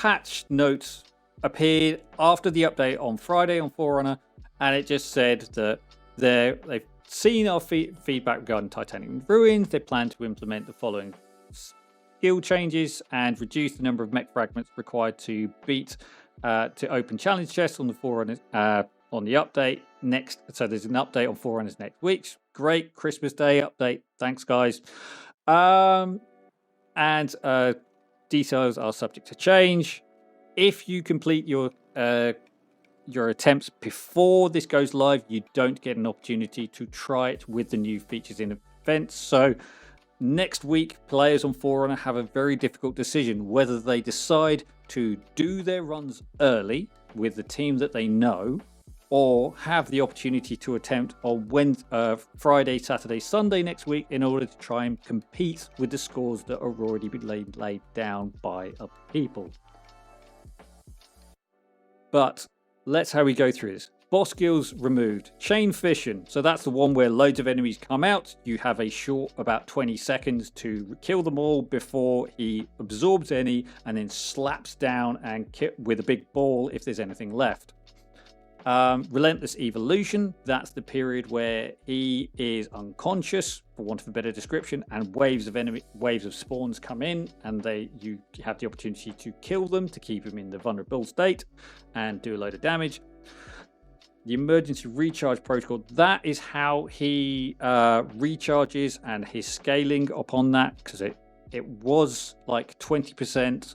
patch notes appeared after the update on Friday on Forerunner, and it just said that they've seen our feedback regarding Titanic Ruins. They plan to implement the following skill changes and reduce the number of mech fragments required to beat to open challenge chests on the Forerunners on the update next. So there's an update on Forerunners next week. Great Christmas Day update. Thanks, guys. And details are subject to change. If you complete your attempts before this goes live, you don't get an opportunity to try it with the new features in events. So next week, players on Forerunner have a very difficult decision whether they decide to do their runs early with the team that they know, or have the opportunity to attempt on Friday, Saturday, Sunday next week in order to try and compete with the scores that are already been laid down by other people. But let's how we go through this. Boss skills removed. Chain fission. So that's the one where loads of enemies come out. You have a short about 20 seconds to kill them all before he absorbs any and then slaps down and with a big ball if there's anything left. Relentless evolution. That's the period where he is unconscious, for want of a better description, and waves of spawns come in, and you have the opportunity to kill them to keep him in the vulnerable state and do a load of damage. The emergency recharge protocol, that is how he recharges, and his scaling upon that, because it was like 20%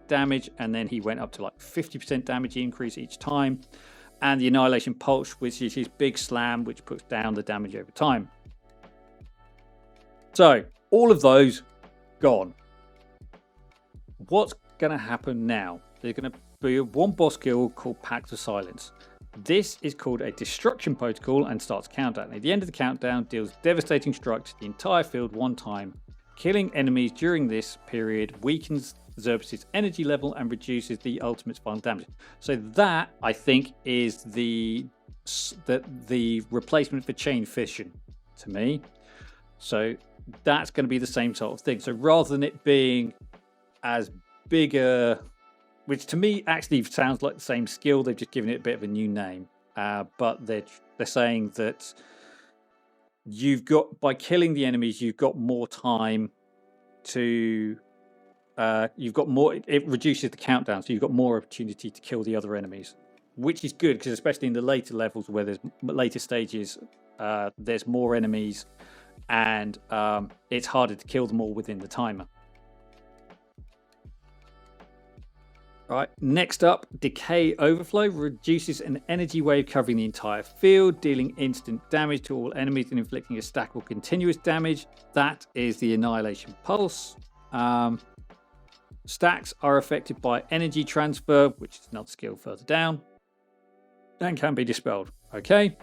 damage, and then he went up to like 50% damage increase each time. And the annihilation pulse, which is his big slam, which puts down the damage over time. So all of those gone. What's going to happen now? There's going to be one boss skill called Pact of Silence. This is called a destruction protocol and starts a countdown. At the end of the countdown, deals devastating strike to the entire field one time. Killing enemies during this period weakens Zerbus' energy level and reduces the ultimate's final damage. So that, I think, is the replacement for chain fission to me. So that's going to be the same sort of thing. So rather than it being as big which to me actually sounds like the same skill, they've just given it a bit of a new name. But they're saying that by killing the enemies, you've got more time to it reduces the countdown, so you've got more opportunity to kill the other enemies, which is good, because especially in the later levels where there's later stages, there's more enemies, and it's harder to kill them all within the timer. Right, next up, Decay Overflow reduces an energy wave covering the entire field, dealing instant damage to all enemies and inflicting a stack or continuous damage. That is the Annihilation Pulse. Stacks are affected by energy transfer, which is another skill further down, and can be dispelled. Okay.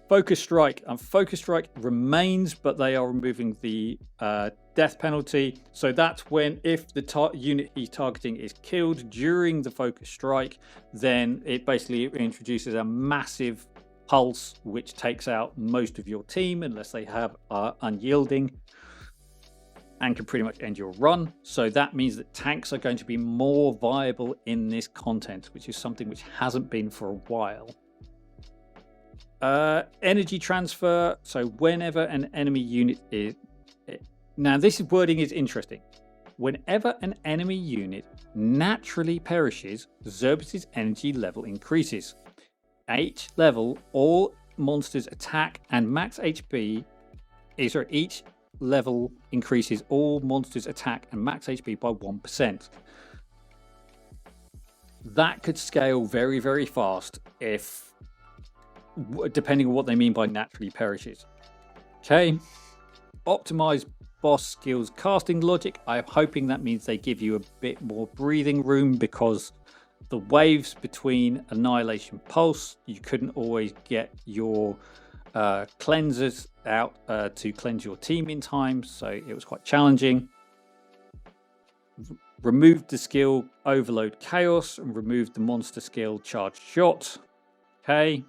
Focus Strike. And Focus Strike remains, but they are removing the death penalty. So that's when, if the unit he's targeting is killed during the Focus Strike, then it basically introduces a massive pulse, which takes out most of your team, unless they have unyielding, and can pretty much end your run. So that means that tanks are going to be more viable in this content, which is something which hasn't been for a while. Energy transfer. So whenever an enemy unit is... Now this wording is interesting. Whenever an enemy unit naturally perishes, Zerbus' energy level increases. At each level, all monsters attack and max HP... each level increases all monsters attack and max HP by 1%. That could scale very, very fast if, depending on what they mean by naturally perishes. Okay. Optimize boss skills casting logic. I'm hoping that means they give you a bit more breathing room, because the waves between Annihilation Pulse, you couldn't always get your cleansers out to cleanse your team in time, so it was quite challenging. Removed the skill Overload Chaos and removed the monster skill Charged Shot. Okay.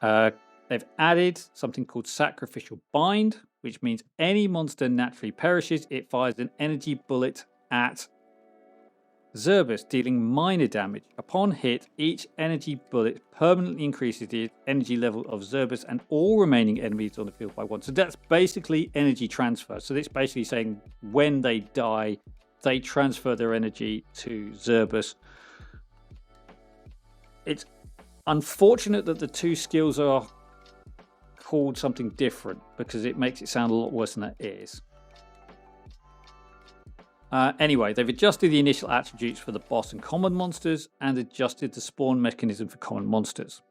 They've added something called Sacrificial Bind, which means any monster naturally perishes, it fires an energy bullet at Zerbus, dealing minor damage. Upon hit, each energy bullet permanently increases the energy level of Zerbus and all remaining enemies on the field by 1. So that's basically energy transfer. So it's basically saying when they die, they transfer their energy to Zerbus. It's unfortunate that the two skills are called something different because it makes it sound a lot worse than it is. Anyway, they've adjusted the initial attributes for the boss and common monsters and adjusted the spawn mechanism for common monsters.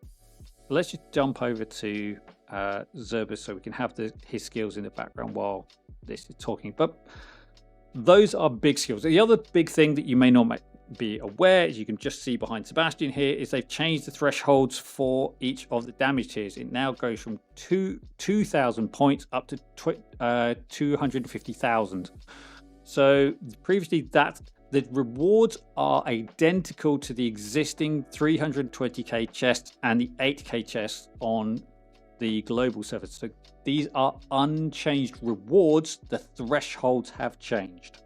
Let's just jump over to Zerbus so we can have his skills in the background while this is talking. But those are big skills. The other big thing that you may not be aware, as you can just see behind Sebastian here, is they've changed the thresholds for each of the damage tiers. It now goes from 2,000 points up to 250,000. So previously the rewards are identical to the existing 320k chests and the 8k chests on the global server. So these are unchanged rewards. The thresholds have changed.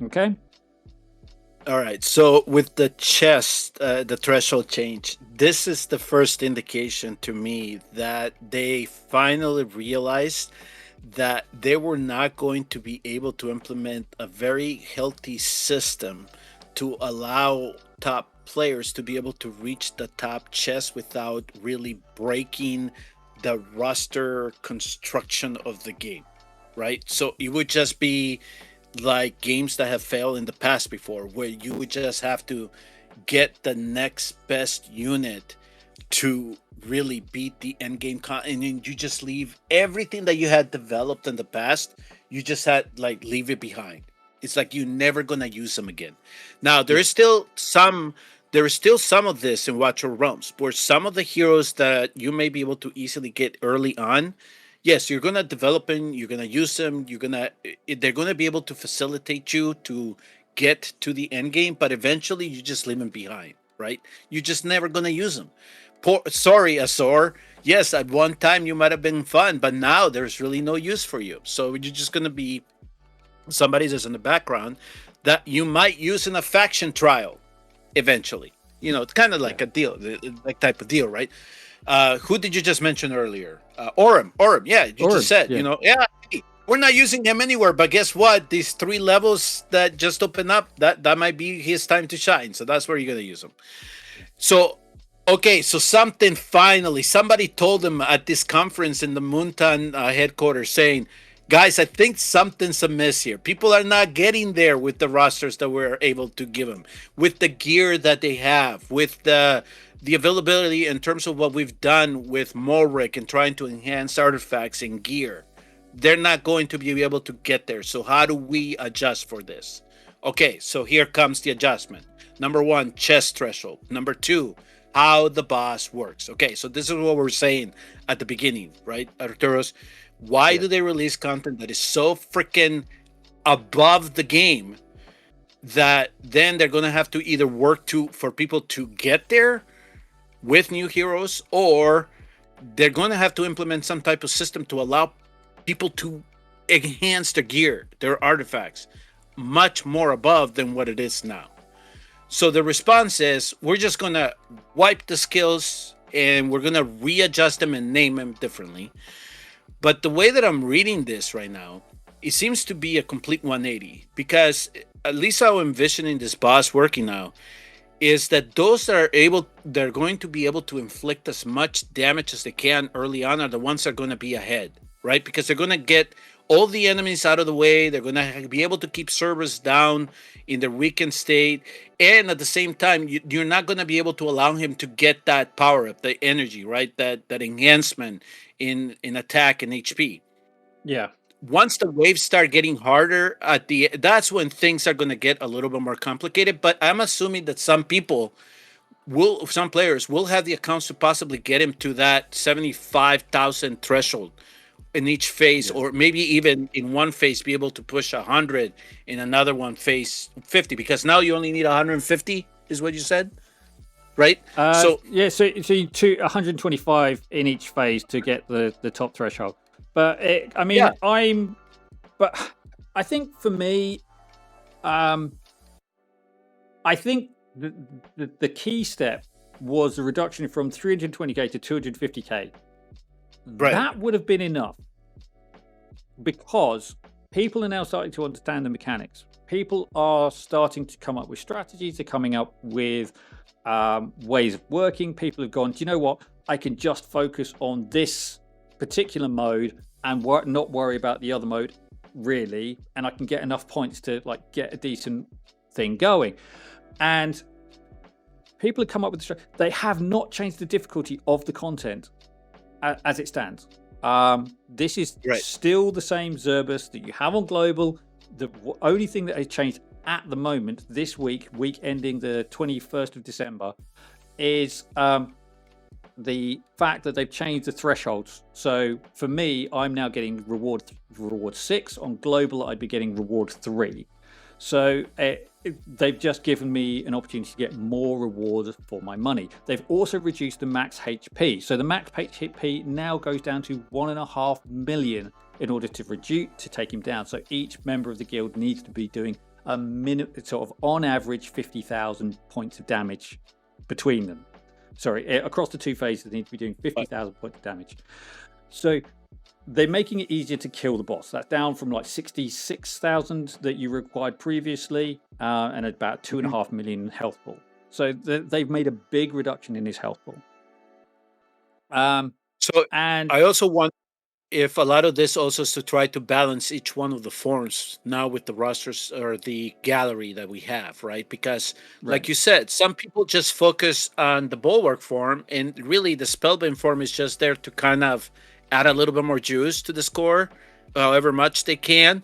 Okay. All right. So with the chest, the threshold change, this is the first indication to me that they finally realized that they were not going to be able to implement a very healthy system to allow top players to be able to reach the top chest without really breaking the roster construction of the game, right? So it would just be like games that have failed in the past before, where you would just have to get the next best unit to really beat the end game and then you just leave everything that you had developed in the past. You just had leave it behind. It's like you're never gonna use them again. Now there is still some of this in Watcher Realms, where some of the heroes that you may be able to easily get early on, yes, you're gonna develop them, you're gonna use them, they're gonna be able to facilitate you to get to the end game, but eventually you just leave them behind, right? You're just never gonna use them. Sorry, Azor. Yes, at one time you might have been fun, but now there's really no use for you. So you're just gonna be somebody that's in the background that you might use in a faction trial eventually. You know, it's kind of like a deal, like type of deal, right? Who did you just mention earlier? Orem. Yeah, you just said, hey, we're not using him anywhere, but guess what? These 3 levels that just opened up, that might be his time to shine. So that's where you're gonna use him. So okay, so somebody told them at this conference in the Moonton headquarters saying, guys, I think something's amiss here. People are not getting there with the rosters that we're able to give them, with the gear that they have, with the availability in terms of what we've done with Molric and trying to enhance artifacts and gear. They're not going to be able to get there. So how do we adjust for this? Okay, so here comes the adjustment. Number 1, chest threshold. Number 2, how the boss works. Okay, so this is what we're saying at the beginning, right, Arturos? Why do they release content that is so freaking above the game that then they're going to have to either work for people to get there with new heroes, or they're going to have to implement some type of system to allow people to enhance their gear, their artifacts, much more above than what it is now? So the response is, we're just going to wipe the skills and we're going to readjust them and name them differently. But the way that I'm reading this right now, it seems to be a complete 180, because at least how I'm envisioning this boss working now is that those that they're going to be able to inflict as much damage as they can early on are the ones that are going to be ahead, right? Because they're going to get all the enemies out of the way. They're going to be able to keep servers down in their weakened state. And at the same time, you're not going to be able to allow him to get that power up, the energy, right? That enhancement in attack and HP. Yeah. Once the waves start getting harder that's when things are going to get a little bit more complicated. But I'm assuming that some players will have the accounts to possibly get him to that 75,000 threshold in each phase, or maybe even in one phase be able to push 100, in another one phase 50, because now you only need 150 is what you said, right? So you 125 in each phase to get the top threshold. But I think for me, I think the key step was the reduction from 320k to 250k. Right. That would have been enough because people are now starting to understand the mechanics. People are starting to come up with strategies. They're coming up with ways of working. People have gone, do you know what? I can just focus on this particular mode and not worry about the other mode, really. And I can get enough points to like get a decent thing going. And people have come up with they have not changed the difficulty of the content as it stands. This is still the same Zerbus that you have on global. The only thing that has changed at the moment this week ending the 21st of December, is the fact that they've changed the thresholds. So for me, I'm now getting reward 6. On global, I'd be getting reward 3. So they've just given me an opportunity to get more rewards for my money. They've also reduced the max HP. So the max HP now goes down to 1.5 million in order to take him down. So each member of the guild needs to be doing a sort of on average 50,000 points of damage between them. Sorry, across the two phases, they need to be doing 50,000 points of damage. So they're making it easier to kill the boss. That's down from like 66,000 that you required previously, and about 2.5 million health pool. So they've made a big reduction in his health pool. And I also want, if a lot of this also is to try to balance each one of the forms now with the rosters or the gallery that we have, right? Because like you said, some people just focus on the bulwark form, and really the spellbind form is just there to kind of add a little bit more juice to the score, however much they can.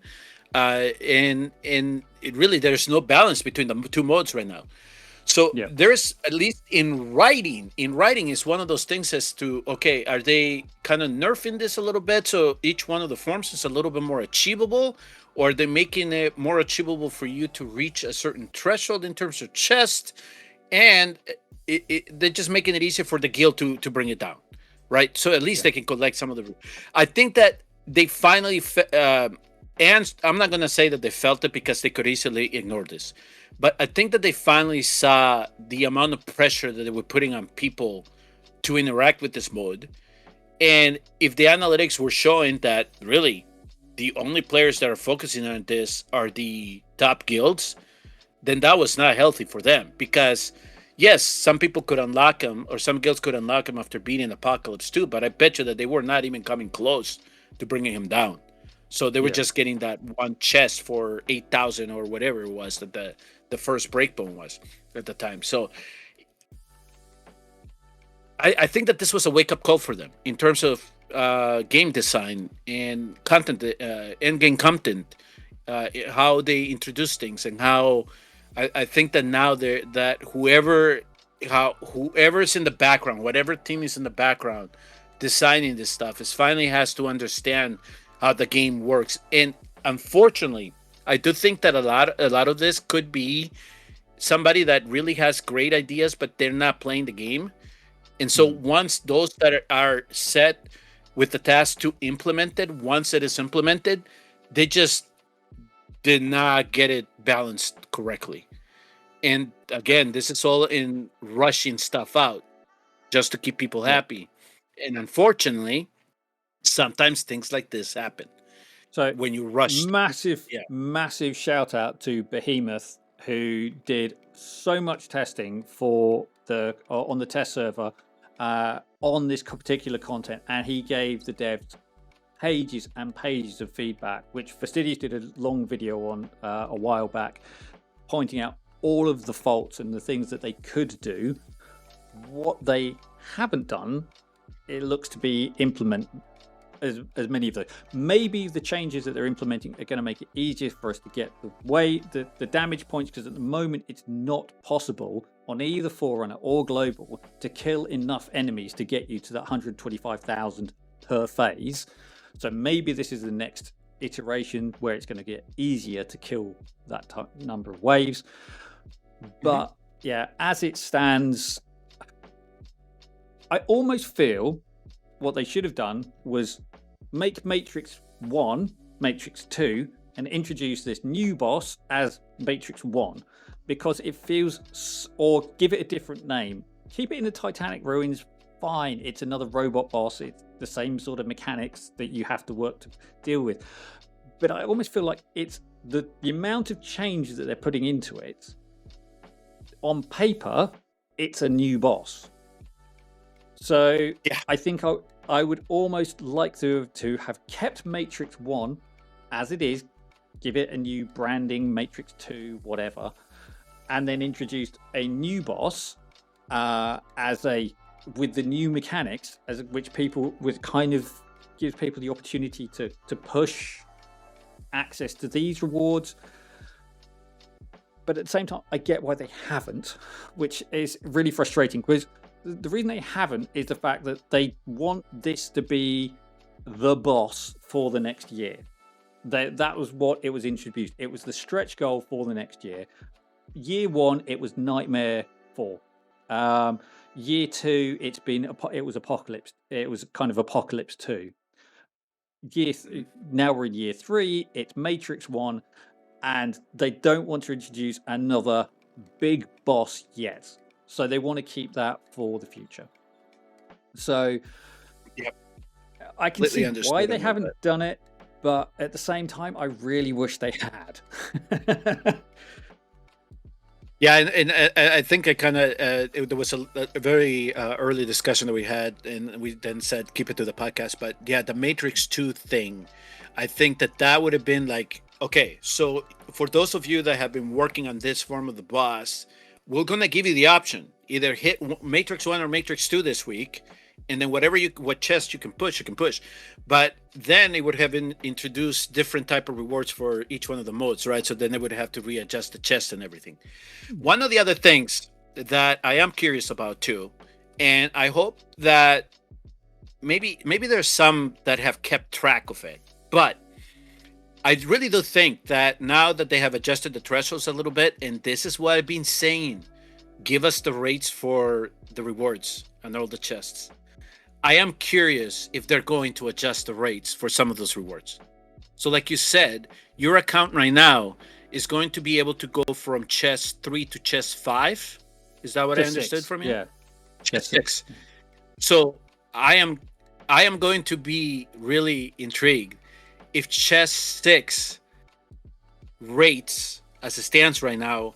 And it really, there's no balance between the two modes right now. So there's, at least in writing is one of those things as to, okay, are they kind of nerfing this a little bit so each one of the forms is a little bit more achievable, or are they making it more achievable for you to reach a certain threshold in terms of chest, and they're just making it easier for the guild to bring it down, right? So at least they can collect some of the. I think that they finally, and I'm not going to say that they felt it because they could easily ignore this. But I think that they finally saw the amount of pressure that they were putting on people to interact with this mode. And if the analytics were showing that really the only players that are focusing on this are the top guilds, then that was not healthy for them. Because, yes, some people could unlock them, or some guilds could unlock him after beating Apocalypse too, but I bet you that they were not even coming close to bringing him down. So they were just getting that one chest for 8,000 or whatever it was that the first breakbone was at the time. So I think that this was a wake-up call for them in terms of game design and content, end-game content, how they introduce things, and how I think that now that whoever's in the background, whatever team is in the background designing this stuff, is finally has to understand how the game works. And unfortunately, I do think that a lot of this could be somebody that really has great ideas, but they're not playing the game. And so once those that are set with the task to implement it, once it is implemented, they just did not get it balanced correctly. And again, this is all in rushing stuff out just to keep people happy. And unfortunately, sometimes things like this happen. So when you rush, massive shout out to Behemoth, who did so much testing for on the test server on this particular content, and he gave the devs pages and pages of feedback, which Fastidious did a long video on a while back, pointing out all of the faults and the things that they could do. What they haven't done, it looks to be implement as many of those. Maybe the changes that they're implementing are going to make it easier for us to get the damage points, because at the moment it's not possible on either Forerunner or Global to kill enough enemies to get you to that 125,000 per phase. So maybe this is the next iteration where it's going to get easier to kill that number of waves. But yeah, as it stands, I almost feel what they should have done was make Matrix 1, Matrix 2 and introduce this new boss as Matrix 1 because it feels, or give it a different name. Keep it in the Titanic ruins, fine. It's another robot boss. It's the same sort of mechanics that you have to work to deal with. But I almost feel like it's the amount of change that they're putting into it. On paper, it's a new boss. So yeah. I think I would almost like to have kept Matrix 1 as it is, give it a new branding, Matrix 2, whatever, and then introduced a new boss with the new mechanics, which people with kind of gives people the opportunity to push access to these rewards. But at the same time, I get why they haven't, which is really frustrating, because the reason they haven't is the fact that they want this to be the boss for the next year. That was what it was introduced. It was the stretch goal for the next year. Year 1, it was Nightmare 4. Year 2, it was Apocalypse. It was kind of Apocalypse 2. Now we're in year 3. It's Matrix 1, and they don't want to introduce another big boss yet. So they want to keep that for the future. So yep. I can see why they haven't done it, but at the same time, I really wish they had. Yeah, and I think I kind of there was a very early discussion that we had, and we then said keep it to the podcast. But yeah, the Matrix 2 thing, I think that would have been like, okay, so for those of you that have been working on this form of the boss, we're gonna give you the option: either hit Matrix 1 or Matrix 2 this week, and then what chest you can push. But then it would have introduced different type of rewards for each one of the modes, right? So then they would have to readjust the chest and everything. One of the other things that I am curious about too, and I hope that maybe there's some that have kept track of it, but I really do think that now that they have adjusted the thresholds a little bit, and this is what I've been saying, give us the rates for the rewards and all the chests. I am curious if they're going to adjust the rates for some of those rewards. So like you said, your account right now is going to be able to go from chest 3 to chest 5. Is that what I understood from you? Yeah. Chest 6. So I am going to be really intrigued if chest 6 rates as it stands right now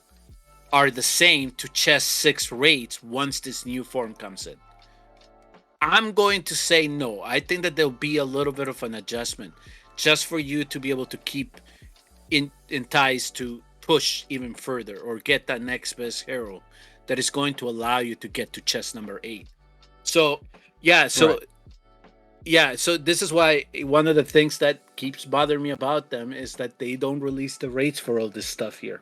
are the same to chest 6 rates once this new form comes in. I'm going to say no. I think that there'll be a little bit of an adjustment just for you to be able to keep in ties to push even further or get that next best hero that is going to allow you to get to chest number 8. So yeah, so this is why one of the things that keeps bothering me about them is that they don't release the rates for all this stuff here.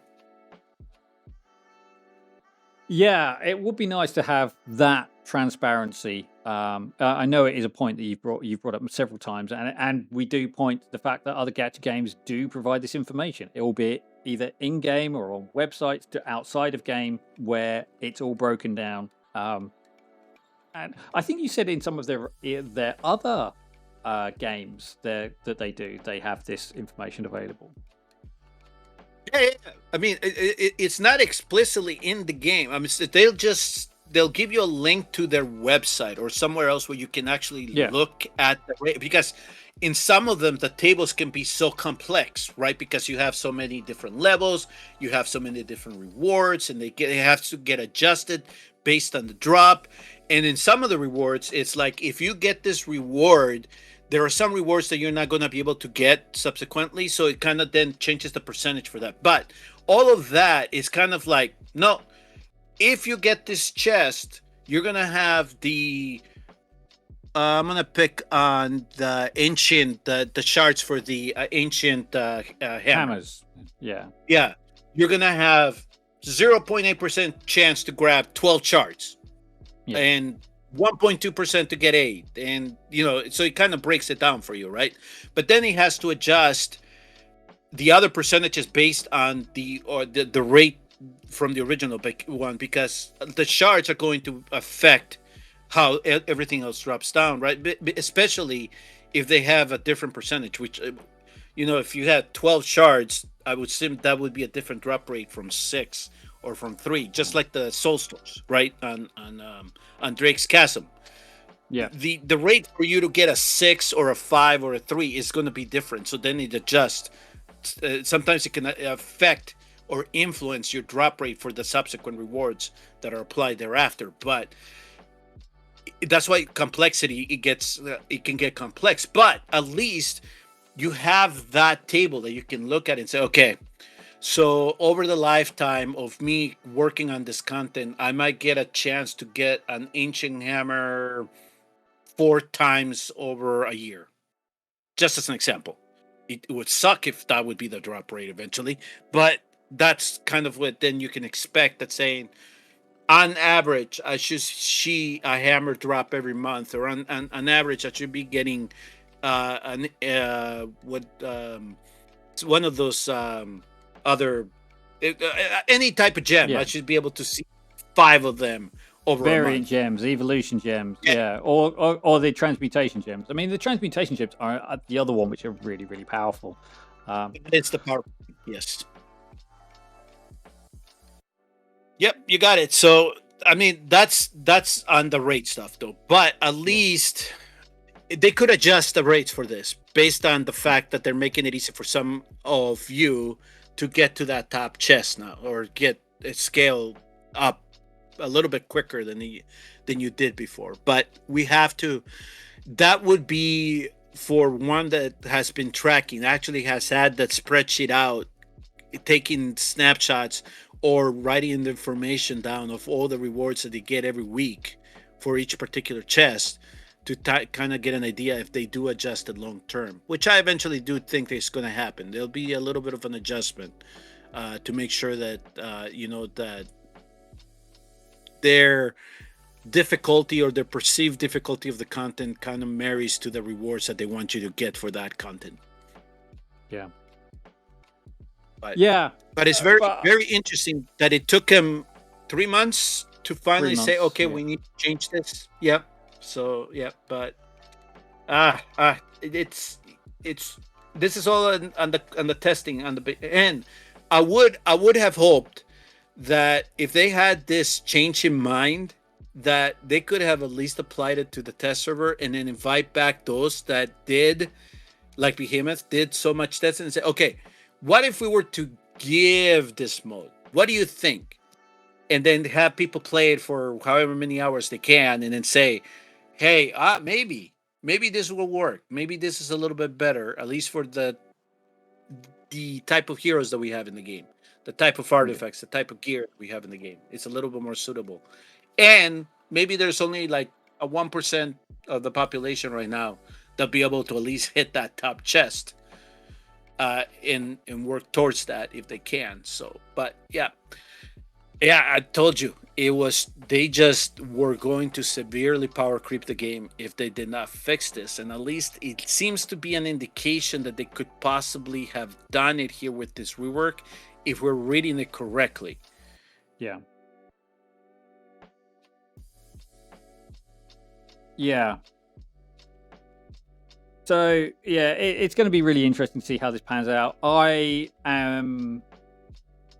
Yeah, it would be nice to have that transparency. I know it is a point that you've brought up several times, and we do point to the fact that other gacha games do provide this information. It will be either in game or on websites to outside of game where it's all broken down. And I think you said in some of their other games that they have this information available. Yeah. I mean, it's not explicitly in the game. I mean, they'll give you a link to their website or somewhere else where you can actually look at the rate, because in some of them the tables can be so complex, right? Because you have so many different levels, you have so many different rewards, and they have to get adjusted based on the drop. And in some of the rewards, it's like if you get this reward, there are some rewards that you're not going to be able to get subsequently, so it kind of then changes the percentage for that. But all of that is kind of like, no, if you get this chest, you're going to have the I'm going to pick on the ancient the shards for the ancient hammers. Yeah You're going to have 0.8% chance to grab 12 shards, and 1.2% to get 8, and so it kind of breaks it down for you, right? But then he has to adjust the other percentages based on the rate from the original one, because the shards are going to affect how everything else drops down, right? Especially if they have a different percentage, which if you had 12 shards, I would assume that would be a different drop rate from 6 or from 3, just like the soul stones, right? On Drake's Chasm. Yeah. The rate for you to get a 6 or a 5 or a 3 is going to be different. So then it adjusts. Sometimes it can affect or influence your drop rate for the subsequent rewards that are applied thereafter. But that's why complexity, it can get complex. But at least you have that table that you can look at and say, okay, so over the lifetime of me working on this content, I might get a chance to get an ancient hammer 4 times over a year, just as an example. It would suck if that would be the drop rate eventually, but that's kind of what then you can expect, that saying on average I should see a hammer drop every month, or on average I should be getting what one of those other any type of gem. Yeah. I should be able to see 5 of them over a Variant month. gems, evolution gems, yeah, or the transmutation gems. I mean, the transmutation gems are the other one, which are really, really powerful. It's the power. Yes. Yep, you got it. So I mean, that's on the rate stuff though. But at least they could adjust the rates for this based on the fact that they're making it easy for some of you to get to that top chest now, or get a scale up a little bit quicker than you did before. But we have to. That would be for one that has been tracking, actually has had that spreadsheet out, taking snapshots or writing the information down of all the rewards that they get every week for each particular chest, to kind of get an idea if they do adjust it long term, which I eventually do think is going to happen. There'll be a little bit of an adjustment to make sure that that their difficulty or their perceived difficulty of the content kind of marries to the rewards that they want you to get for that content. Yeah. But it's very interesting that it took him 3 months to finally say, okay, we need to change this. Yep. So yeah, but it's this is all on the testing on the end. I would have hoped that if they had this change in mind, that they could have at least applied it to the test server and then invite back those that did, like Behemoth, did so much testing and say, okay, what if we were to give this mode? What do you think? And then have people play it for however many hours they can, and then say, hey, maybe this will work. Maybe this is a little bit better, at least for the type of heroes that we have in the game, the type of artifacts, the type of gear we have in the game. It's a little bit more suitable. And maybe there's only like a 1% of the population right now that'll be able to at least hit that top chest and work towards that if they can. So, but yeah, I told you they just were going to severely power creep the game if they did not fix this. And at least it seems to be an indication that they could possibly have done it here with this rework if we're reading it correctly. Yeah. Yeah. So yeah, it's going to be really interesting to see how this pans out. I am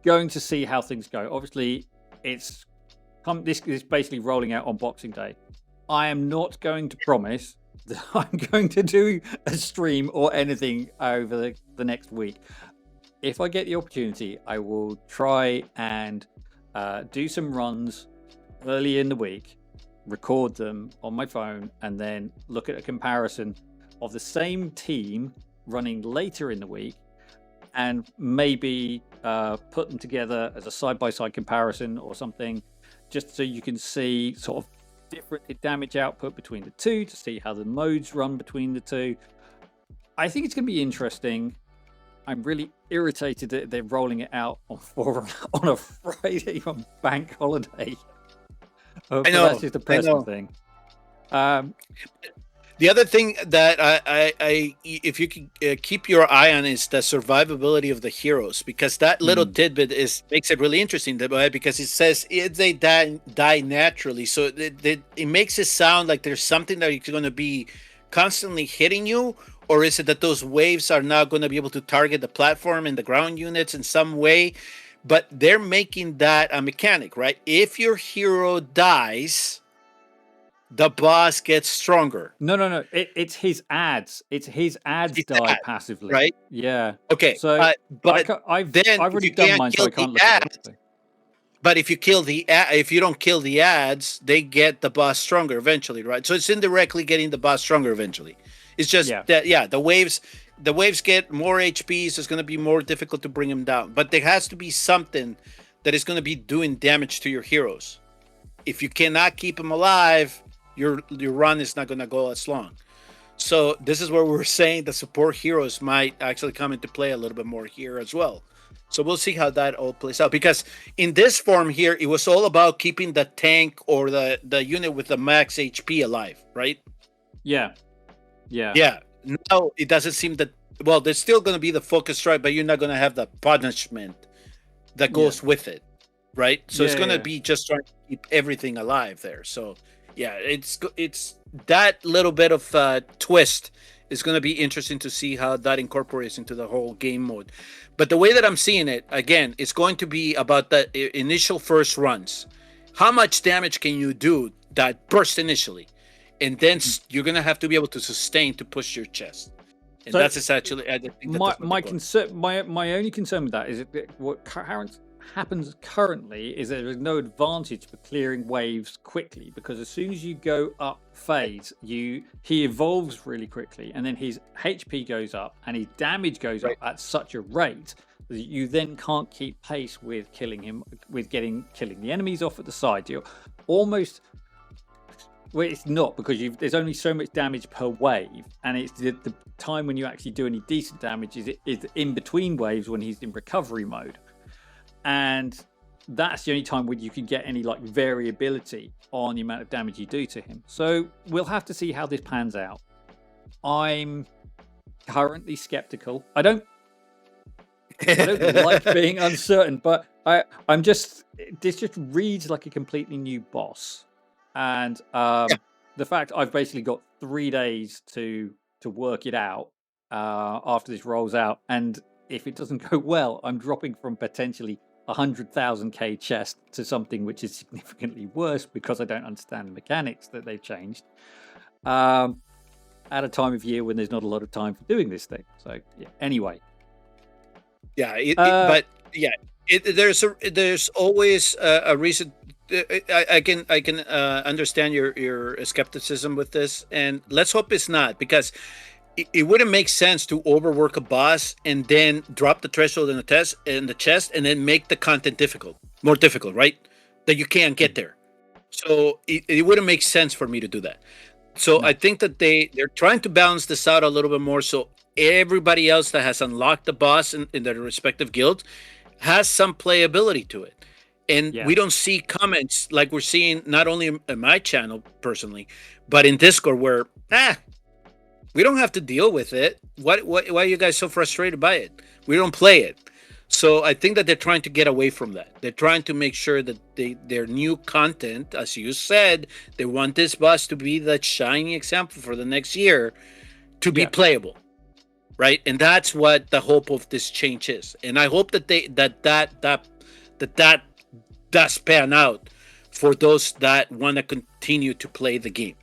going to see how things go. Obviously, this is basically rolling out on Boxing Day. I am not going to promise that I'm going to do a stream or anything over the next week. If I get the opportunity, I will try and do some runs early in the week, record them on my phone, and then look at a comparison of the same team running later in the week, and maybe put them together as a side-by-side comparison or something, just so you can see sort of different damage output between the two, to see how the modes run between the two. I think it's going to be interesting. I'm really irritated that they're rolling it out on a Friday on bank holiday. I know. That's just a personal thing. The other thing that I if you can keep your eye on, is the survivability of the heroes, because that little tidbit makes it really interesting, because it says if they die naturally, so it makes it sound like there's something that you're going to be constantly hitting you, or is it that those waves are now going to be able to target the platform and the ground units in some way? But they're making that a mechanic, right? If your hero dies, the boss gets stronger. No. It's his ads. It's his ads It's die that, passively. right? Yeah. Okay, So but I've then if already you done can't mine, so kill I the can't look at ads, it. but if you don't kill the ads, they get the boss stronger eventually, right? So it's indirectly getting the boss stronger eventually. It's just Yeah. that the waves get more HPs. It's going to be more difficult to bring them down, but there has to be something that is going to be doing damage to your heroes. If you cannot keep them alive, your run is not going to go as long. So this is where we're saying the support heroes might actually come into play a little bit more here as well. So we'll see how that all plays out, because in this form here, it was all about keeping the tank or the unit with the max HP alive, right? Yeah. Yeah. Yeah. Now it doesn't seem that, well, there's still going to be the focus strike, but you're not going to have the punishment that goes with it, right? So it's going to be just trying to keep everything alive there. So yeah, it's that little bit of twist is going to be interesting to see how that incorporates into the whole game mode. But the way that I'm seeing it, again, it's going to be about the initial first runs. How much damage can you do that burst initially? And then you're going to have to be able to sustain to push your chest. And so that's essentially, I think my only concern with that is that what happens currently is there is no advantage for clearing waves quickly, because as soon as you go up phase, he evolves really quickly, and then his HP goes up and his damage goes up at such a rate that you then can't keep pace with killing him, with killing the enemies off at the side. You're almost, well, it's not, because there's only so much damage per wave, and it's the time when you actually do any decent damage is in between waves when he's in recovery mode, and that's the only time when you can get any like variability on the amount of damage you do to him. So we'll have to see how this pans out. I'm currently skeptical. I don't like being uncertain, but this just reads like a completely new boss. And the fact I've basically got 3 days to work it out after this rolls out, and if it doesn't go well, I'm dropping from potentially 100,000k chest to something which is significantly worse because I don't understand the mechanics that they've changed at a time of year when there's not a lot of time for doing this thing. So yeah, anyway. Yeah, there's always a reason. I can understand your skepticism with this, and let's hope it's not, because it wouldn't make sense to overwork a boss and then drop the threshold in the chest and then make the content more difficult, right? That you can't get there. So it wouldn't make sense for me to do that. So I think that they're trying to balance this out a little bit more, so everybody else that has unlocked the boss in their respective guild has some playability to it. And we don't see comments like we're seeing not only in my channel personally, but in Discord where, we don't have to deal with it. Why are you guys so frustrated by it? We don't play it. So I think that they're trying to get away from that. They're trying to make sure that their new content, as you said, they want this boss to be that shiny example for the next year to be playable, right? And that's what the hope of this change is. And I hope that that does pan out for those that want to continue to play the game.